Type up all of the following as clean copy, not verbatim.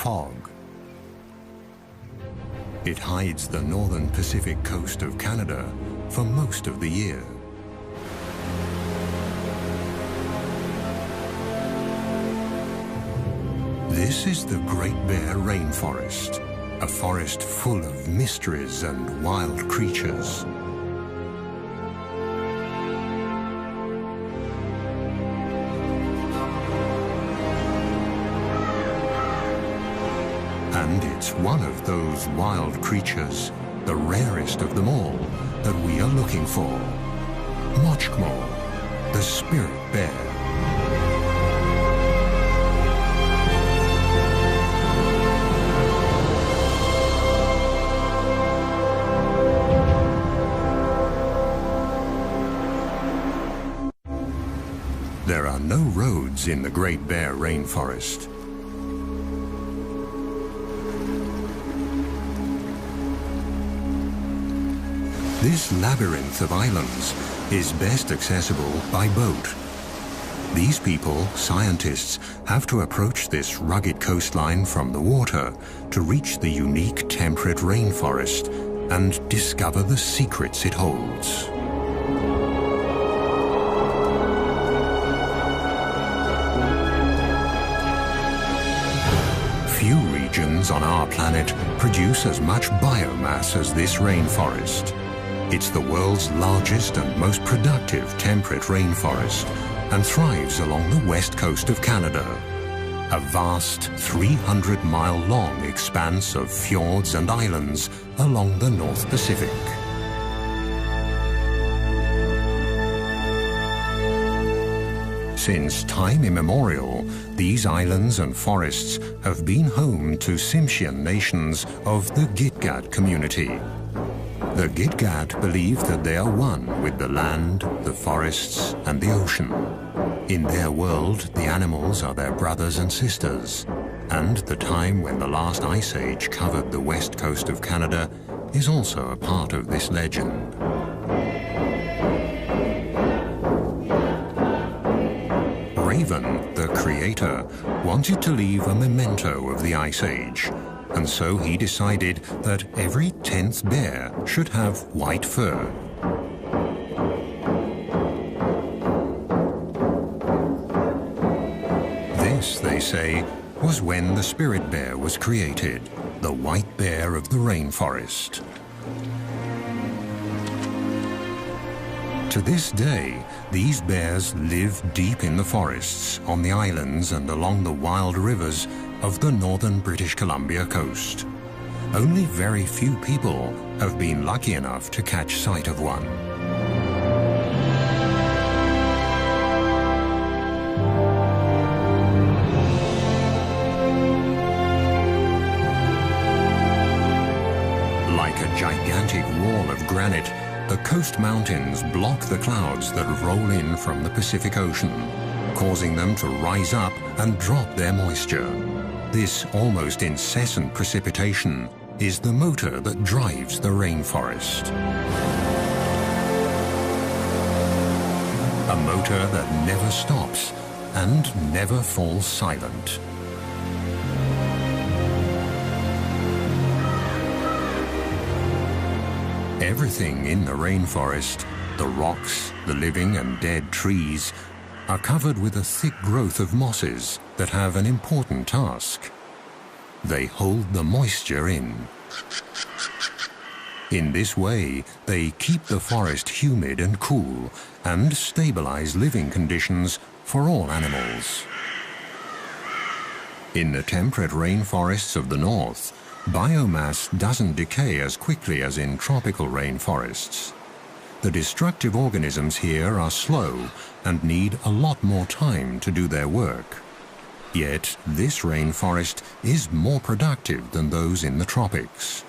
fog. It hides the northern Pacific coast of Canada for most of the year. This is the Great Bear Rainforest, a forest full of mysteries and wild creatures. And it's one of those wild creatures, the rarest of them all, that we are looking for. Mochkmol, the spirit bear. There are no roads in the Great Bear Rainforest. This labyrinth of islands is best accessible by boat. These people, scientists, have to approach this rugged coastline from the water to reach the unique temperate rainforest and discover the secrets it holds. Few regions on our planet produce as much biomass as this rainforest. It's the world's largest and most productive temperate rainforest and thrives along the west coast of Canada, a vast 300-mile-long expanse of fjords and islands along the North Pacific. Since time immemorial, these islands and forests have been home to Tsimshian nations of the Gitga'at community. The Gitga'at believe that they are one with the land, the forests, and the ocean. In their world, the animals are their brothers and sisters, and the time when the last ice age covered the west coast of Canada is also a part of this legend. Raven, the creator, wanted to leave a memento of the ice age, and so he decided that every 10th bear should have white fur. This, they say, was when the spirit bear was created, the white bear of the rainforest. To this day, these bears live deep in the forests, on the islands and along the wild rivers of the northern British Columbia coast. Only very few people have been lucky enough to catch sight of one. Like a gigantic wall of granite, the coast mountains block the clouds that roll in from the Pacific Ocean, causing them to rise up and drop their moisture. This almost incessant precipitation is the motor that drives the rainforest. A motor that never stops and never falls silent. Everything in the rainforest, the rocks, the living and dead trees, are covered with a thick growth of mosses that have an important task. They hold the moisture in. In this way, they keep the forest humid and cool and stabilize living conditions for all animals. In the temperate rainforests of the north, biomass doesn't decay as quickly as in tropical rainforests. The destructive organisms here are slow and need a lot more time to do their work. Yet this rainforest is more productive than those in the tropics.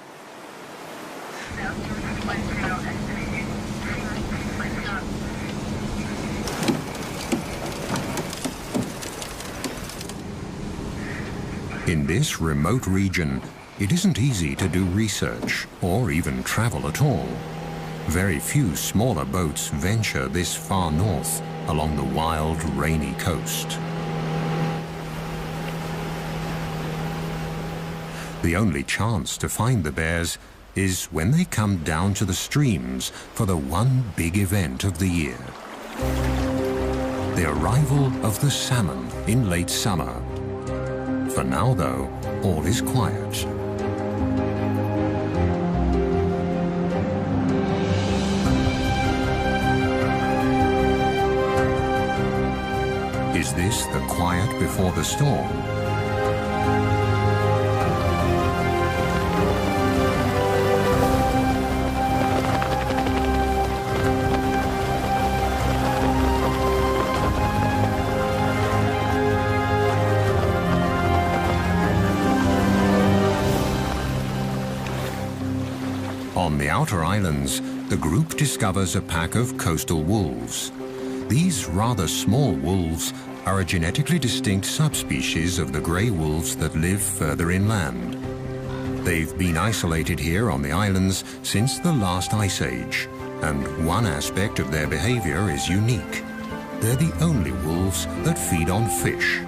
In this remote region, it isn't easy to do research or even travel at all. Very few smaller boats venture this far north along the wild, rainy coast. The only chance to find the bears is when they come down to the streams for the one big event of the year. The arrival of the salmon in late summer. For now, though, all is quiet. Is this the quiet before the storm? On the outer islands, the group discovers a pack of coastal wolves. These rather small wolves are a genetically distinct subspecies of the grey wolves that live further inland. They've been isolated here on the islands since the last ice age, and one aspect of their behavior is unique. They're the only wolves that feed on fish.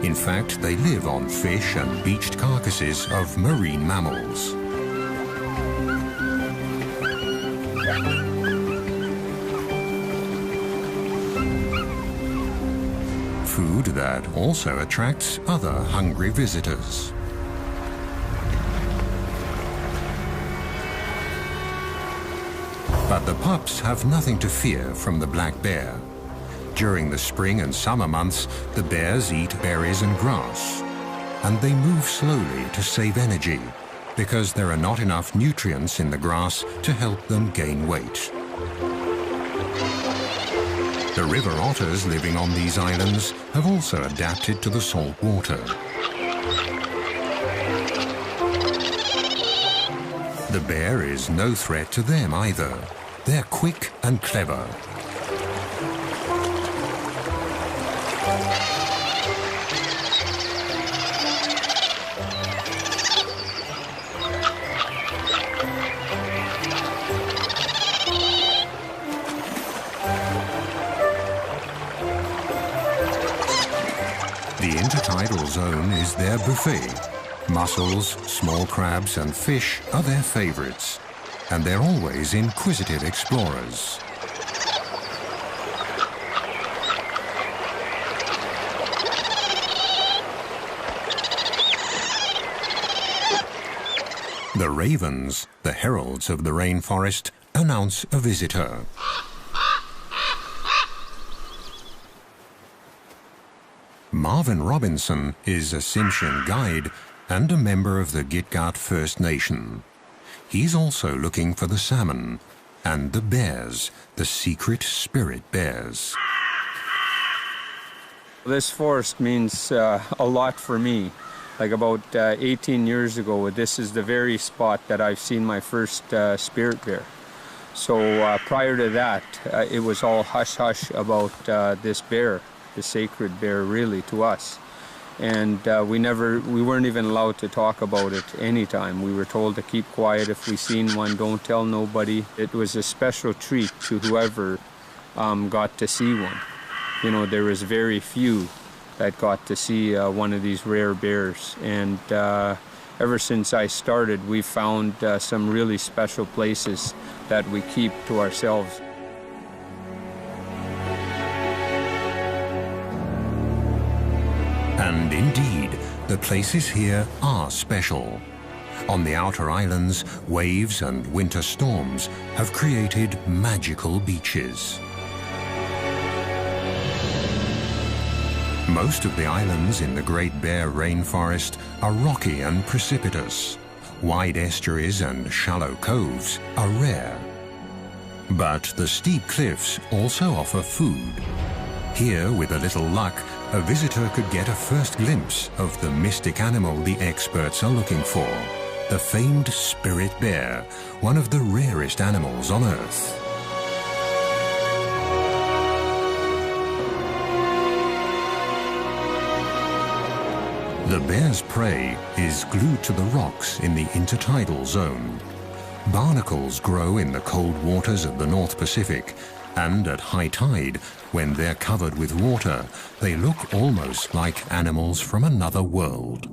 In fact, they live on fish and beached carcasses of marine mammals. Food that also attracts other hungry visitors. But the pups have nothing to fear from the black bear. During the spring and summer months, the bears eat berries and grass, and they move slowly to save energy because there are not enough nutrients in the grass to help them gain weight. The river otters living on these islands have also adapted to the salt water. The bear is no threat to them either. They're quick and clever. The intertidal zone is their buffet. Mussels, small crabs and fish are their favorites, and they're always inquisitive explorers. The ravens, the heralds of the rainforest, announce a visitor. Marvin Robinson is a Tsimshian guide and a member of the Gitga'at First Nation. He's also looking for the salmon and the bears, the secret spirit bears. This forest means a lot for me. Like about 18 years ago, this is the very spot that I've seen my first spirit bear. So prior to that, it was all hush-hush about this bear, the sacred bear, really, to us. And we weren't even allowed to talk about it anytime. We were told to keep quiet. If we seen one, don't tell nobody. It was a special treat to whoever got to see one. You know, there was very few that got to see one of these rare bears. And ever since I started, we've found some really special places that we keep to ourselves. And indeed, the places here are special. On the outer islands, waves and winter storms have created magical beaches. Most of the islands in the Great Bear Rainforest are rocky and precipitous. Wide estuaries and shallow coves are rare. But the steep cliffs also offer food. Here, with a little luck, a visitor could get a first glimpse of the mystic animal the experts are looking for, the famed spirit bear, one of the rarest animals on Earth. The bear's prey is glued to the rocks in the intertidal zone. Barnacles grow in the cold waters of the North Pacific, and at high tide, when they're covered with water, they look almost like animals from another world.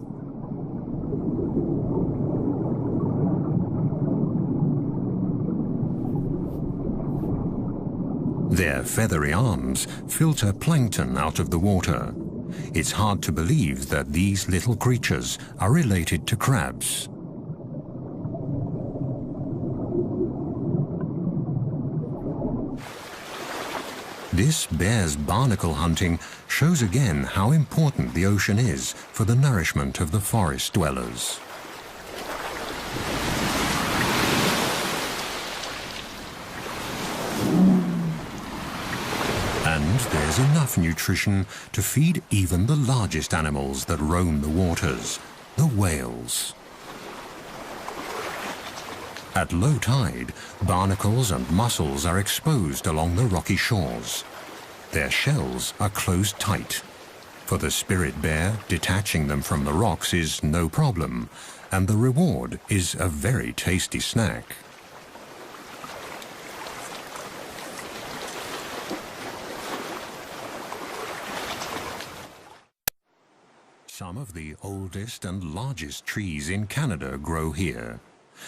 Their feathery arms filter plankton out of the water. It's hard to believe that these little creatures are related to crabs. This bear's barnacle hunting shows again how important the ocean is for the nourishment of the forest dwellers. And there's enough nutrition to feed even the largest animals that roam the waters, the whales. At low tide, barnacles and mussels are exposed along the rocky shores. Their shells are closed tight. For the spirit bear, detaching them from the rocks is no problem, and the reward is a very tasty snack. Some of the oldest and largest trees in Canada grow here.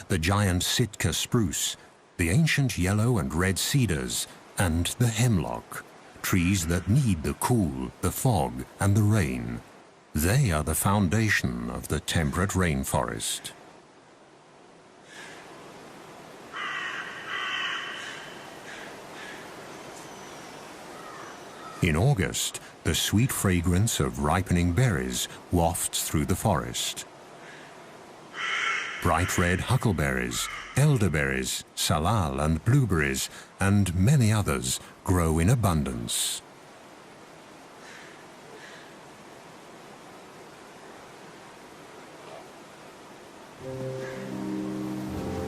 The giant Sitka spruce, the ancient yellow and red cedars, and the hemlock, trees that need the cool, the fog, and the rain. They are the foundation of the temperate rainforest. In August, the sweet fragrance of ripening berries wafts through the forest. Bright red huckleberries, elderberries, salal and blueberries, and many others grow in abundance.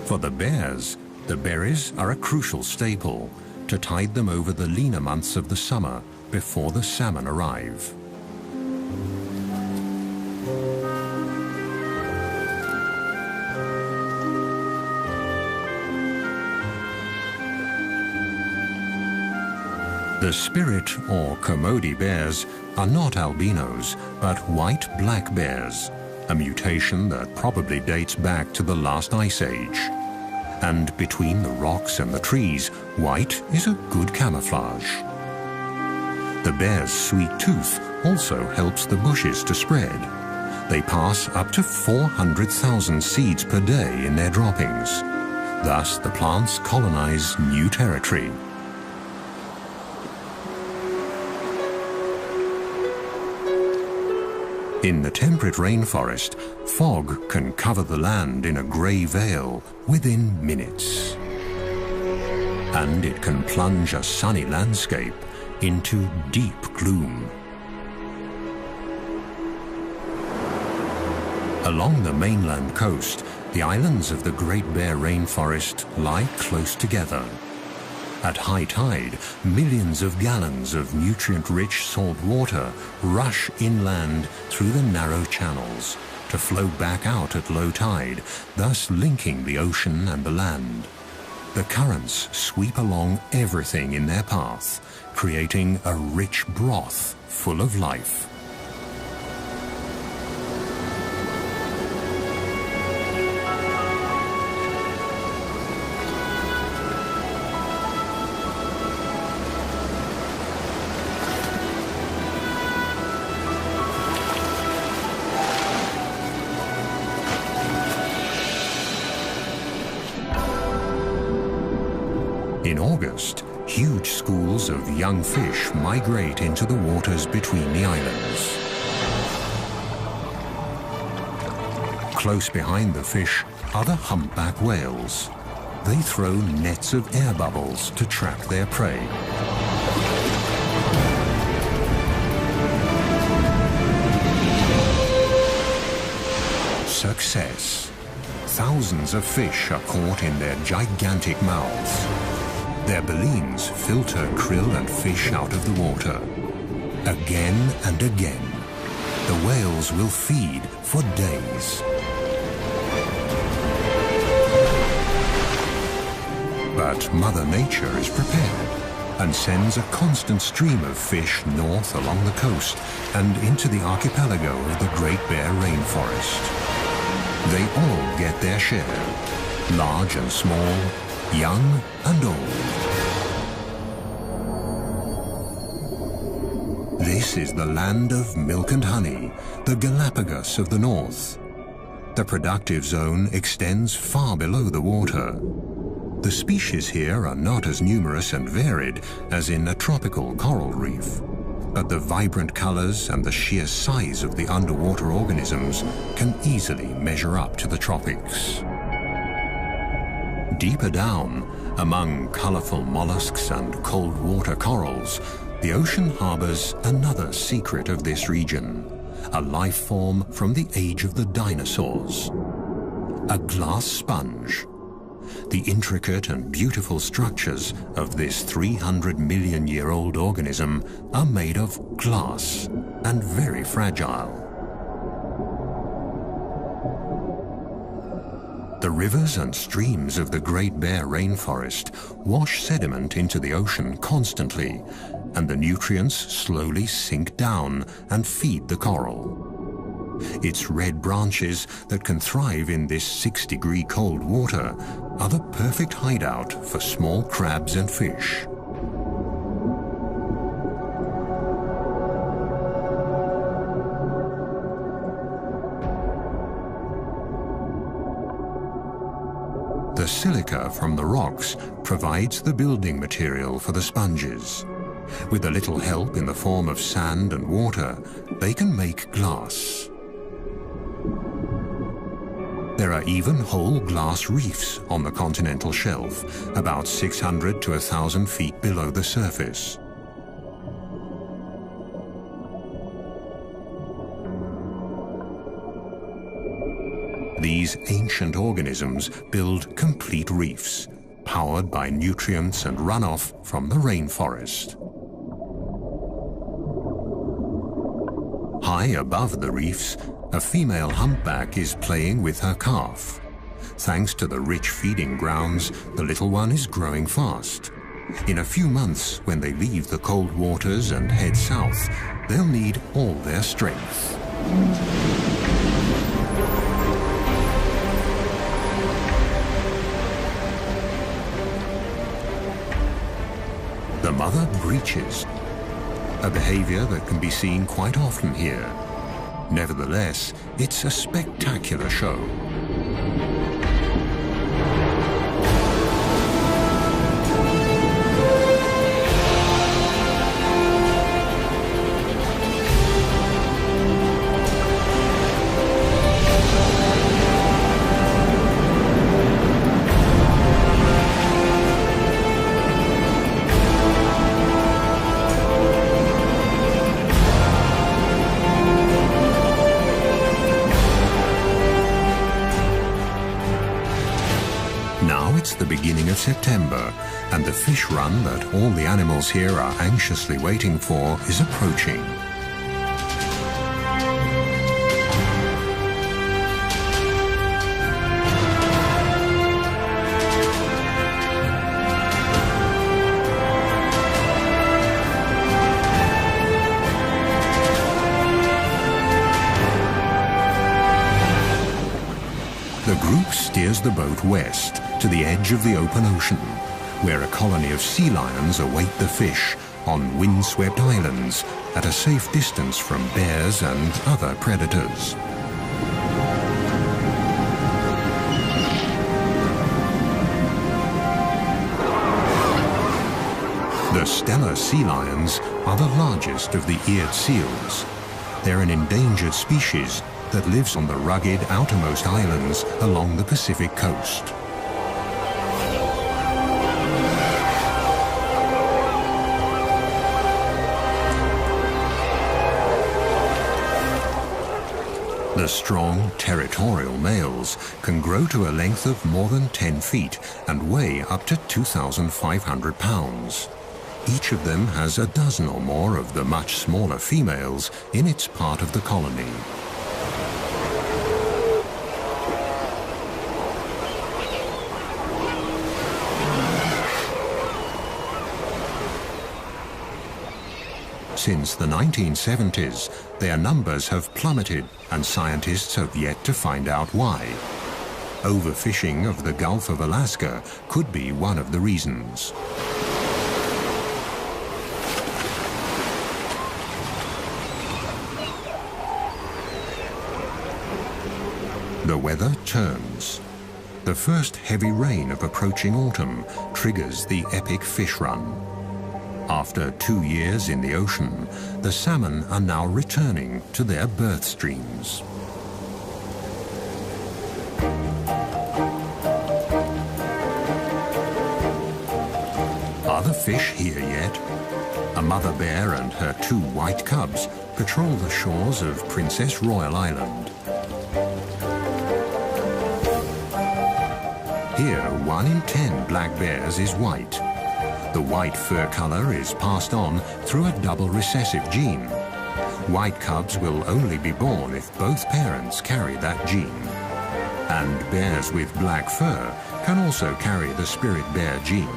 For the bears, the berries are a crucial staple to tide them over the leaner months of the summer before the salmon arrive. The spirit or Kermode bears are not albinos, but white black bears, a mutation that probably dates back to the last ice age. And between the rocks and the trees, white is a good camouflage. The bear's sweet tooth also helps the bushes to spread. They pass up to 400,000 seeds per day in their droppings. Thus, the plants colonize new territory. In the temperate rainforest, fog can cover the land in a grey veil within minutes. And it can plunge a sunny landscape into deep gloom. Along the mainland coast, the islands of the Great Bear Rainforest lie close together. At high tide, millions of gallons of nutrient-rich salt water rush inland through the narrow channels to flow back out at low tide, thus linking the ocean and the land. The currents sweep along everything in their path, creating a rich broth full of life. In August, huge schools of young fish migrate into the waters between the islands. Close behind the fish are the humpback whales. They throw nets of air bubbles to trap their prey. Success. Thousands of fish are caught in their gigantic mouths. Their balleens filter krill and fish out of the water. Again and again, the whales will feed for days. But Mother Nature is prepared and sends a constant stream of fish north along the coast and into the archipelago of the Great Bear Rainforest. They all get their share, large and small, young and old. This is the land of milk and honey, the Galapagos of the north. The productive zone extends far below the water. The species here are not as numerous and varied as in a tropical coral reef, but the vibrant colors and the sheer size of the underwater organisms can easily measure up to the tropics. Deeper down, among colorful mollusks and cold water corals, the ocean harbors another secret of this region, a life form from the age of the dinosaurs, a glass sponge. The intricate and beautiful structures of this 300-million-year-old organism are made of glass and very fragile. The rivers and streams of the Great Bear Rainforest wash sediment into the ocean constantly, and the nutrients slowly sink down and feed the coral. Its red branches that can thrive in this 6-degree cold water are the perfect hideout for small crabs and fish. The silica from the rocks provides the building material for the sponges. With a little help in the form of sand and water, they can make glass. There are even whole glass reefs on the continental shelf, about 600 to 1,000 feet below the surface. These ancient organisms build complete reefs, powered by nutrients and runoff from the rainforest. High above the reefs, a female humpback is playing with her calf. Thanks to the rich feeding grounds, the little one is growing fast. In a few months, when they leave the cold waters and head south, they'll need all their strength. The mother breaches, a behavior that can be seen quite often here. Nevertheless, it's a spectacular show. It's the beginning of September, and the fish run that all the animals here are anxiously waiting for is approaching. The group steers the boat west to the edge of the open ocean, where a colony of sea lions await the fish on windswept islands at a safe distance from bears and other predators. The Steller sea lions are the largest of the eared seals. They're an endangered species that lives on the rugged outermost islands along the Pacific coast. The strong, territorial males can grow to a length of more than 10 feet and weigh up to 2,500 pounds. Each of them has a dozen or more of the much smaller females in its part of the colony. Since the 1970s, their numbers have plummeted, and scientists have yet to find out why. Overfishing of the Gulf of Alaska could be one of the reasons. weather turns. The first heavy rain of approaching autumn triggers the epic fish run. After 2 years in the ocean, the salmon are now returning to their birth streams. Are the fish here yet? A mother bear and her 2 white cubs patrol the shores of Princess Royal Island. Here, 1 in 10 black bears is white. The white fur color is passed on through a double recessive gene. White cubs will only be born if both parents carry that gene. And bears with black fur can also carry the spirit bear gene.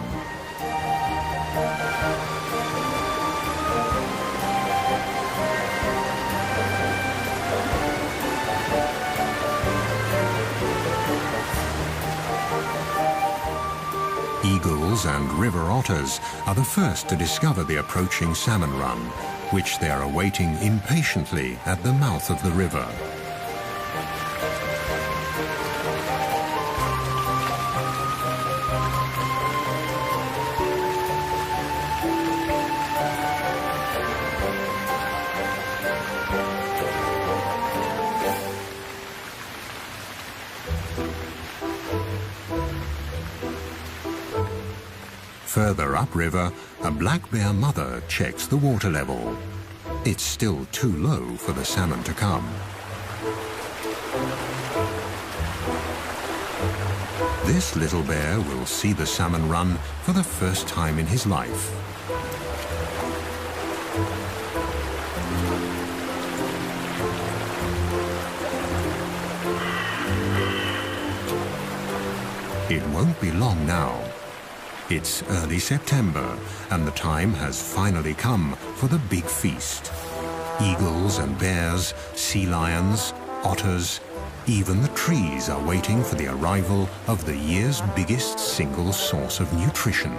Eagles and river otters are the first to discover the approaching salmon run, which they are awaiting impatiently at the mouth of the river. Further upriver, a black bear mother checks the water level. It's still too low for the salmon to come. This little bear will see the salmon run for the first time in his life. It won't be long now. It's early September, and the time has finally come for the big feast. Eagles and bears, sea lions, otters, even the trees are waiting for the arrival of the year's biggest single source of nutrition.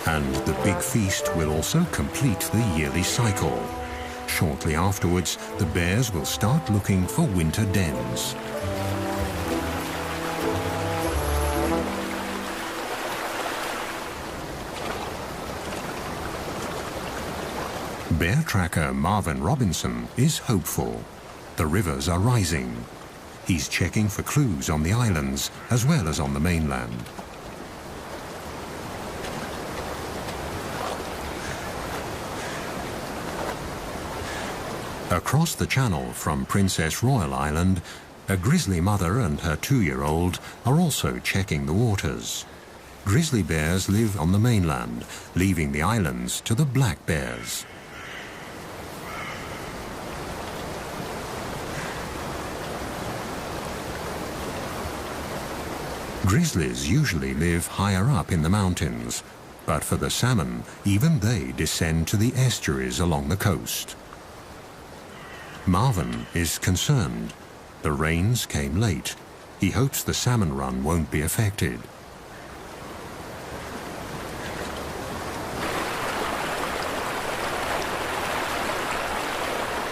And the big feast will also complete the yearly cycle. Shortly afterwards, the bears will start looking for winter dens. Bear tracker Marvin Robinson is hopeful. The rivers are rising. He's checking for clues on the islands as well as on the mainland. Across the channel from Princess Royal Island, a grizzly mother and her 2-year-old are also checking the waters. Grizzly bears live on the mainland, leaving the islands to the black bears. Grizzlies usually live higher up in the mountains, but for the salmon, even they descend to the estuaries along the coast. Marvin is concerned. The rains came late. He hopes the salmon run won't be affected.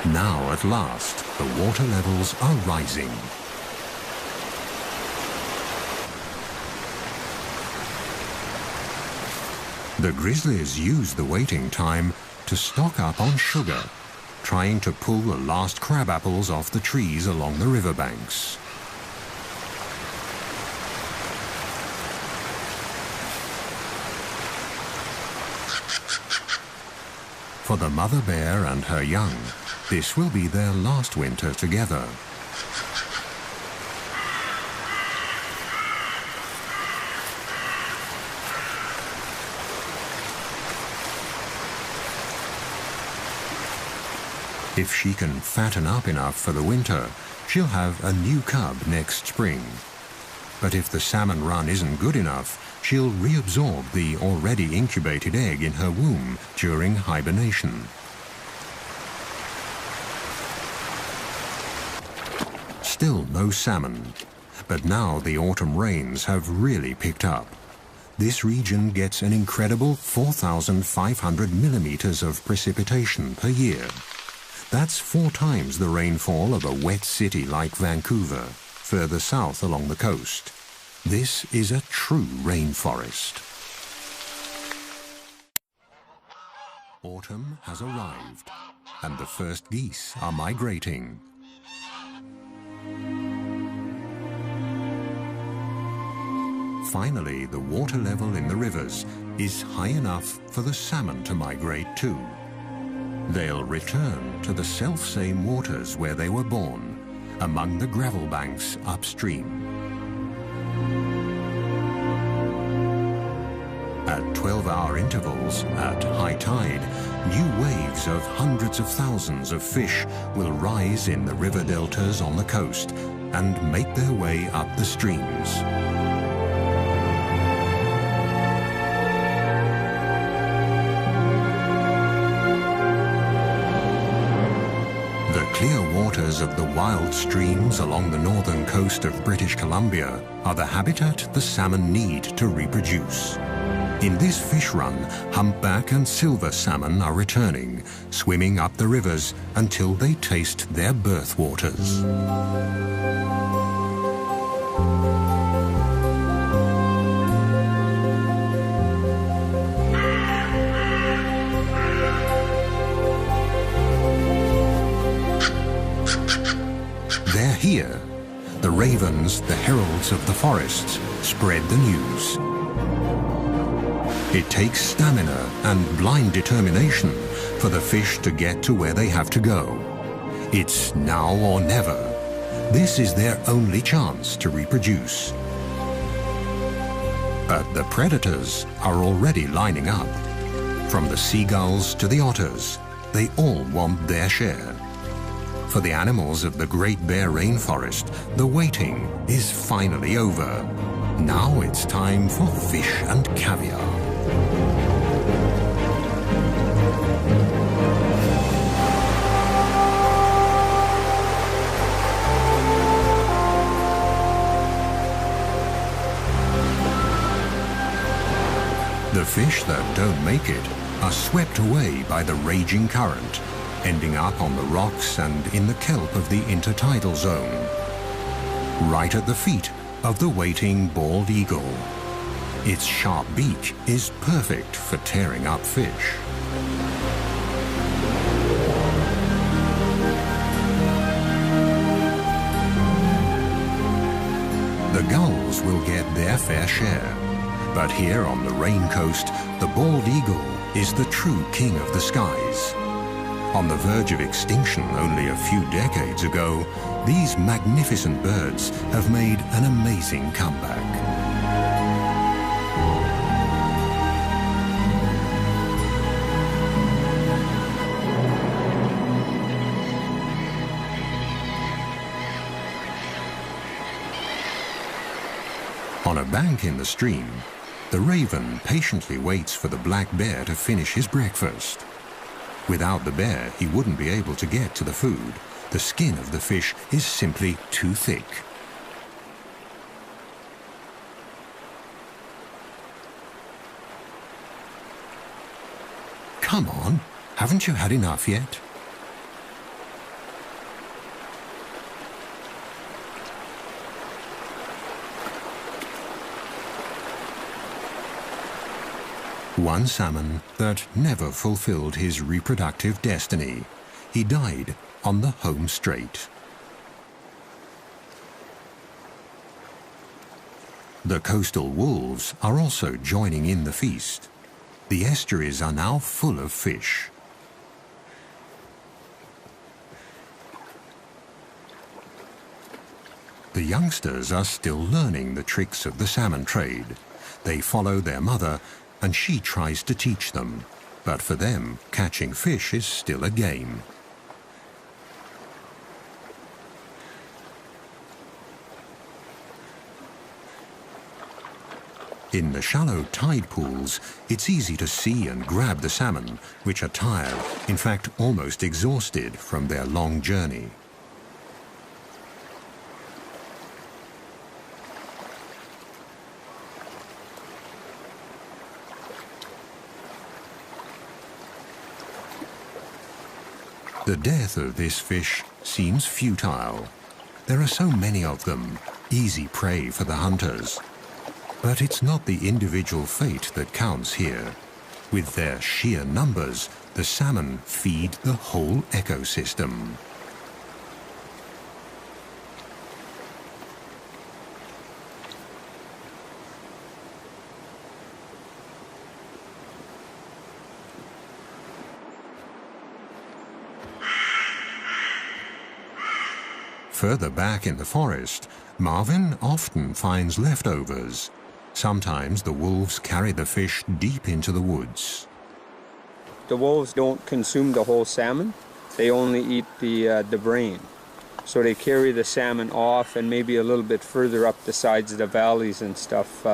Now, at last, the water levels are rising. The grizzlies use the waiting time to stock up on sugar, trying to pull the last crab apples off the trees along the riverbanks. For the mother bear and her young, this will be their last winter together. If she can fatten up enough for the winter, she'll have a new cub next spring. But if the salmon run isn't good enough, she'll reabsorb the already incubated egg in her womb during hibernation. Still no salmon, but now the autumn rains have really picked up. this region gets an incredible 4,500 millimeters of precipitation per year. That's 4 times the rainfall of a wet city like Vancouver, further south along the coast. This is a true rainforest. Autumn has arrived, and the first geese are migrating. Finally, the water level in the rivers is high enough for the salmon to migrate too. They'll return to the self-same waters where they were born, among the gravel banks upstream. At 12-hour intervals, at high tide, new waves of hundreds of thousands of fish will rise in the river deltas on the coast and make their way up the streams. The clear waters of the wild streams along the northern coast of British Columbia are the habitat the salmon need to reproduce. In this fish run, humpback and silver salmon are returning, swimming up the rivers until they taste their birth waters. They're here. The ravens, the heralds of the forests, spread the news. It takes stamina and blind determination for the fish to get to where they have to go. It's now or never. This is their only chance to reproduce. But the predators are already lining up. From the seagulls to the otters, they all want their share. For the animals of the Great Bear Rainforest, the waiting is finally over. Now it's time for fish and caviar. The fish that don't make it are swept away by the raging current, ending up on the rocks and in the kelp of the intertidal zone, right at the feet of the waiting bald eagle. Its sharp beak is perfect for tearing up fish. The gulls will get their fair share. But here on the Rain Coast, the bald eagle is the true king of the skies. On the verge of extinction only a few decades ago, these magnificent birds have made an amazing comeback. On a bank in the stream, the raven patiently waits for the black bear to finish his breakfast. Without the bear, he wouldn't be able to get to the food. The skin of the fish is simply too thick. Come on, haven't you had enough yet? One salmon that never fulfilled his reproductive destiny. He died on the home straight. The coastal wolves are also joining in the feast. The estuaries are now full of fish. The youngsters are still learning the tricks of the salmon trade. They follow their mother, and she tries to teach them. But for them, catching fish is still a game. In the shallow tide pools, it's easy to see and grab the salmon, which are tired, in fact almost exhausted from their long journey. The death of this fish seems futile. There are so many of them, easy prey for the hunters. But it's not the individual fate that counts here. With their sheer numbers, the salmon feed the whole ecosystem. Further back in the forest, Marvin often finds leftovers. Sometimes the wolves carry the fish deep into the woods. The wolves don't consume the whole salmon. They only eat the brain. So they carry the salmon off and maybe a little bit further up the sides of the valleys and stuff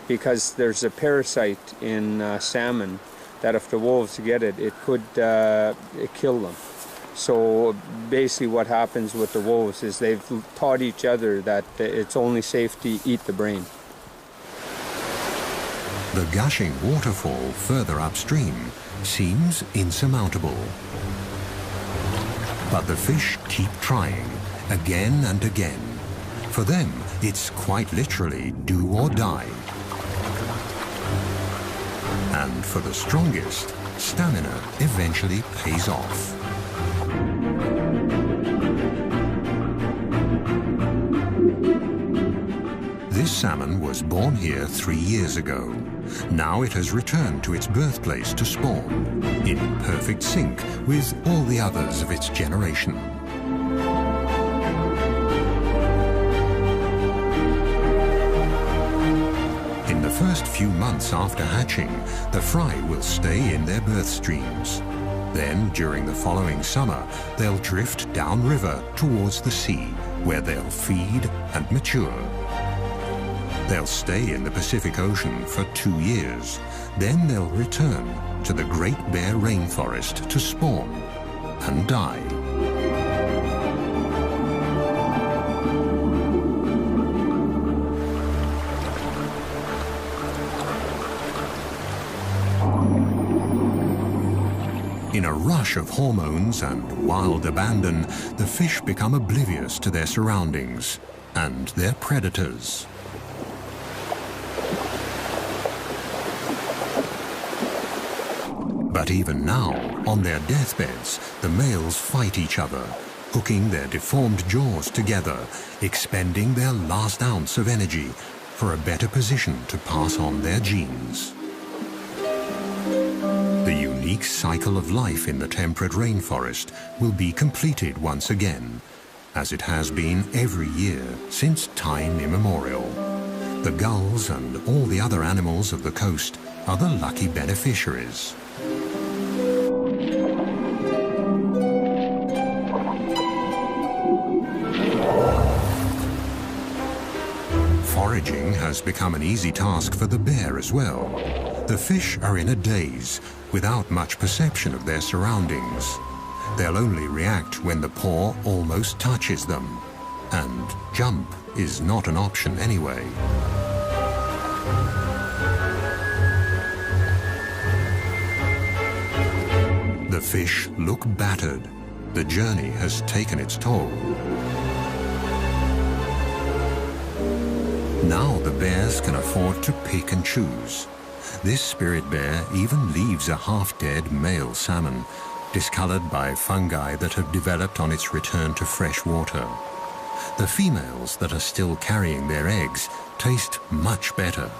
because there's a parasite in salmon that if the wolves get it, it could kill them. So basically what happens with the wolves is they've taught each other that it's only safe to eat the brain. The gushing waterfall further upstream seems insurmountable. But the fish keep trying, again and again. For them, it's quite literally do or die. And for the strongest, stamina eventually pays off. This salmon was born here 3 years ago. Now it has returned to its birthplace to spawn, in perfect sync with all the others of its generation. In the first few months after hatching, the fry will stay in their birth streams. Then, during the following summer, they'll drift downriver towards the sea, where they'll feed and mature. They'll stay in the Pacific Ocean for 2 years. Then they'll return to the Great Bear Rainforest to spawn and die. In a rush of hormones and wild abandon, the fish become oblivious to their surroundings and their predators. But even now, on their deathbeds, the males fight each other, hooking their deformed jaws together, expending their last ounce of energy for a better position to pass on their genes. The unique cycle of life in the temperate rainforest will be completed once again, as it has been every year since time immemorial. The gulls and all the other animals of the coast are the lucky beneficiaries. Foraging has become an easy task for the bear as well. The fish are in a daze, without much perception of their surroundings. They'll only react when the paw almost touches them. And jump is not an option anyway. The fish look battered. The journey has taken its toll. Now the bears can afford to pick and choose. This spirit bear even leaves a half-dead male salmon, discolored by fungi that have developed on its return to fresh water. The females that are still carrying their eggs taste much better.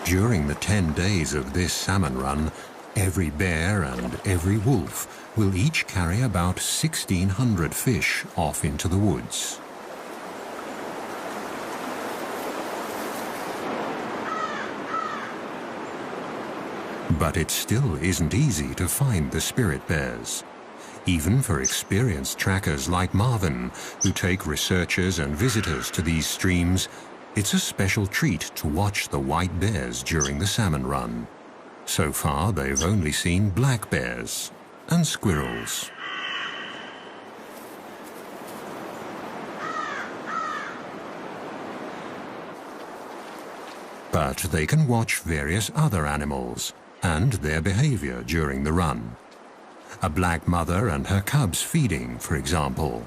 During the 10 days of this salmon run, every bear and every wolf will each carry about 1,600 fish off into the woods. But it still isn't easy to find the spirit bears. Even for experienced trackers like Marvin, who take researchers and visitors to these streams, it's a special treat to watch the white bears during the salmon run. So far, they've only seen black bears and squirrels. But they can watch various other animals and their behavior during the run. A black mother and her cubs feeding, for example.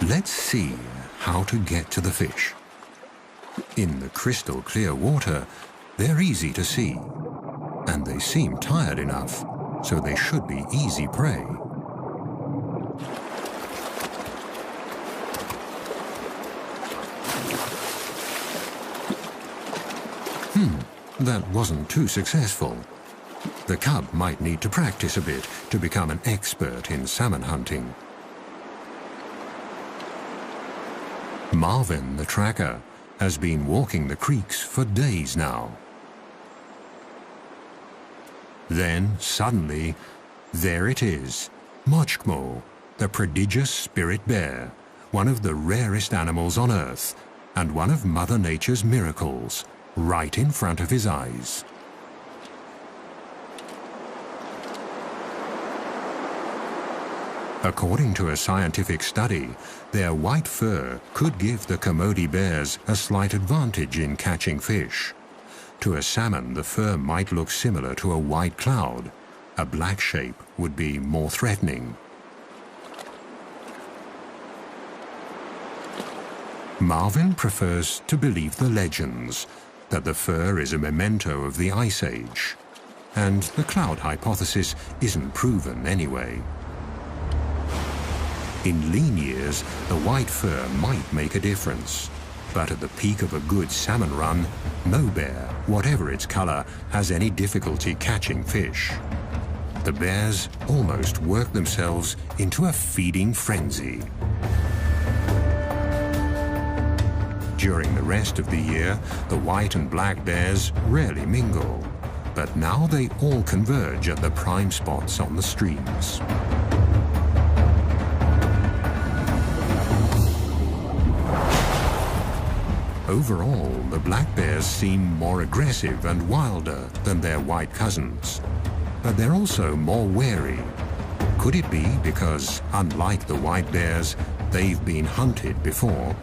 Let's see how to get to the fish. In the crystal clear water, they're easy to see, and they seem tired enough, so they should be easy prey. That wasn't too successful. The cub might need to practice a bit to become an expert in salmon hunting. Marvin, the tracker, has been walking the creeks for days now. Then, suddenly, there it is, Mochkmo, the prodigious spirit bear, one of the rarest animals on Earth, and one of Mother Nature's miracles, right in front of his eyes. According to a scientific study, their white fur could give the Kermode bears a slight advantage in catching fish. To a salmon, the fur might look similar to a white cloud. A black shape would be more threatening. Marvin prefers to believe the legends, that the fur is a memento of the Ice Age. And the cloud hypothesis isn't proven anyway. In lean years, the white fur might make a difference. But at the peak of a good salmon run, no bear, whatever its color, has any difficulty catching fish. The bears almost work themselves into a feeding frenzy. During the rest of the year, the white and black bears rarely mingle. But now they all converge at the prime spots on the streams. Overall, the black bears seem more aggressive and wilder than their white cousins. But they're also more wary. Could it be because, unlike the white bears, they've been hunted before?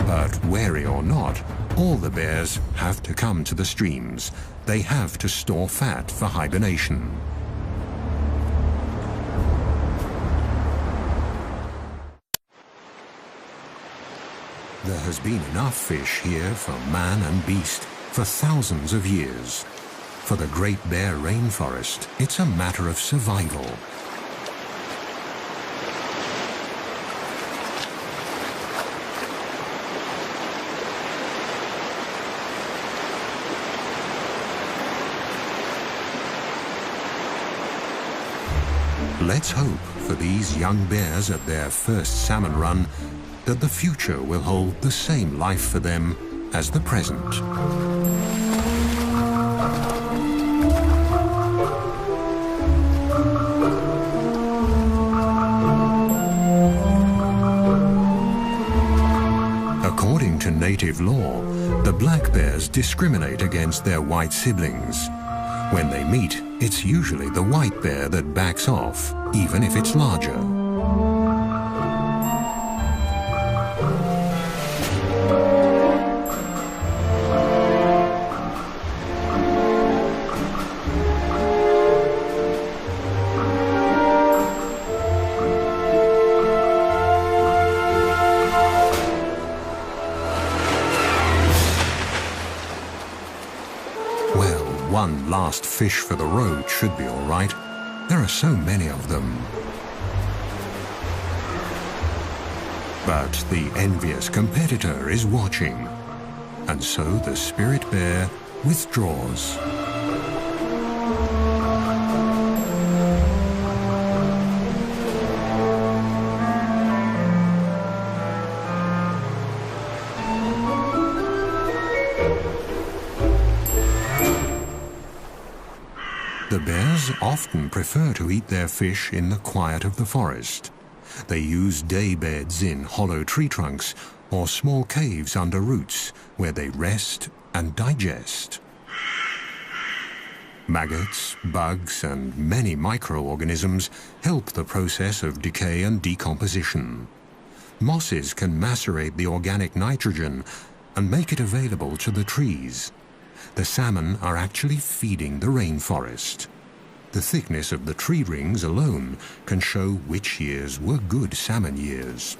But wary or not, all the bears have to come to the streams. They have to store fat for hibernation. There has been enough fish here for man and beast for thousands of years. For the Great Bear Rainforest, it's a matter of survival. Let's hope for these young bears at their first salmon run that the future will hold the same life for them as the present. According to native law, the black bears discriminate against their white siblings. When they meet, it's usually the white bear that backs off, even if it's larger. One last fish for the road should be all right. There are so many of them. But the envious competitor is watching, and so the spirit bear withdraws. The bears often prefer to eat their fish in the quiet of the forest. They use day beds in hollow tree trunks or small caves under roots where they rest and digest. Maggots, bugs, and many microorganisms help the process of decay and decomposition. Mosses can macerate the organic nitrogen and make it available to the trees. The salmon are actually feeding the rainforest. The thickness of the tree rings alone can show which years were good salmon years.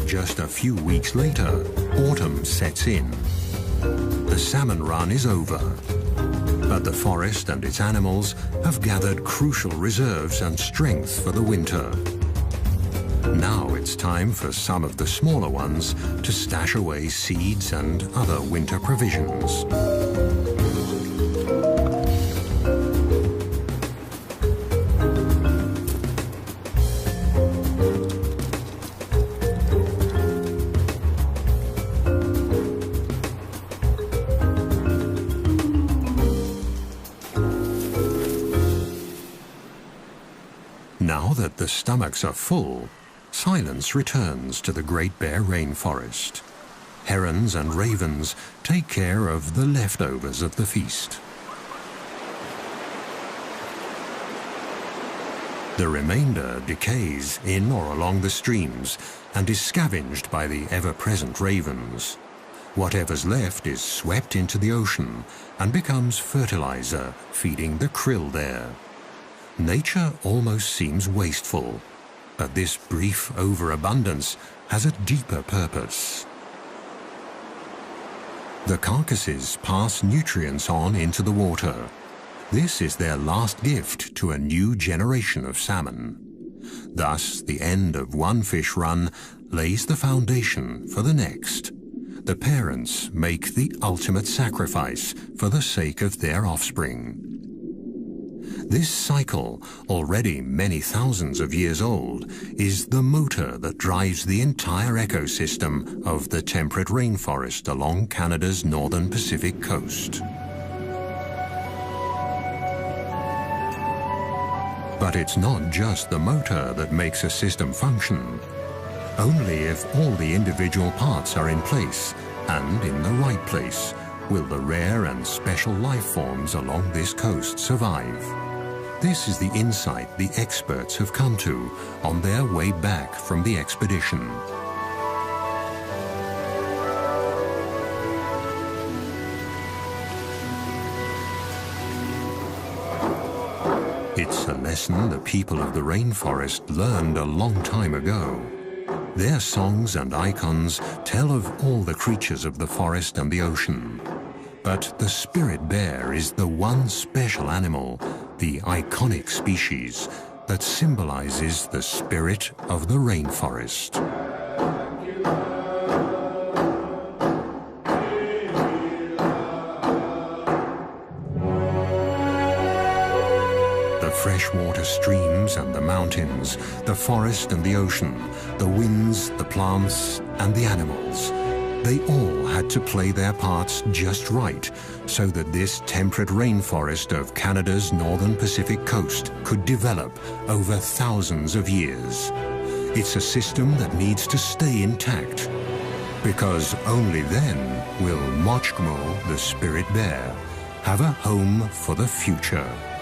Just a few weeks later, autumn sets in. The salmon run is over, but the forest and its animals have gathered crucial reserves and strength for the winter. Now it's time for some of the smaller ones to stash away seeds and other winter provisions. Now that the stomachs are full, silence returns to the Great Bear Rainforest. Herons and ravens take care of the leftovers of the feast. The remainder decays in or along the streams and is scavenged by the ever-present ravens. Whatever's left is swept into the ocean and becomes fertilizer, feeding the krill there. Nature almost seems wasteful, but this brief overabundance has a deeper purpose. The carcasses pass nutrients on into the water. This is their last gift to a new generation of salmon. Thus, the end of one fish run lays the foundation for the next. The parents make the ultimate sacrifice for the sake of their offspring. This cycle, already many thousands of years old, is the motor that drives the entire ecosystem of the temperate rainforest along Canada's northern Pacific coast. But it's not just the motor that makes a system function. Only if all the individual parts are in place and in the right place will the rare and special life forms along this coast survive. This is the insight the experts have come to on their way back from the expedition. It's a lesson the people of the rainforest learned a long time ago. Their songs and icons tell of all the creatures of the forest and the ocean. But the spirit bear is the one special animal, the iconic species, that symbolizes the spirit of the rainforest. The freshwater streams and the mountains, the forest and the ocean, the winds, the plants and the animals, they all had to play their parts just right so that this temperate rainforest of Canada's northern Pacific coast could develop over thousands of years. It's a system that needs to stay intact, because only then will Mochgmo, the spirit bear, have a home for the future.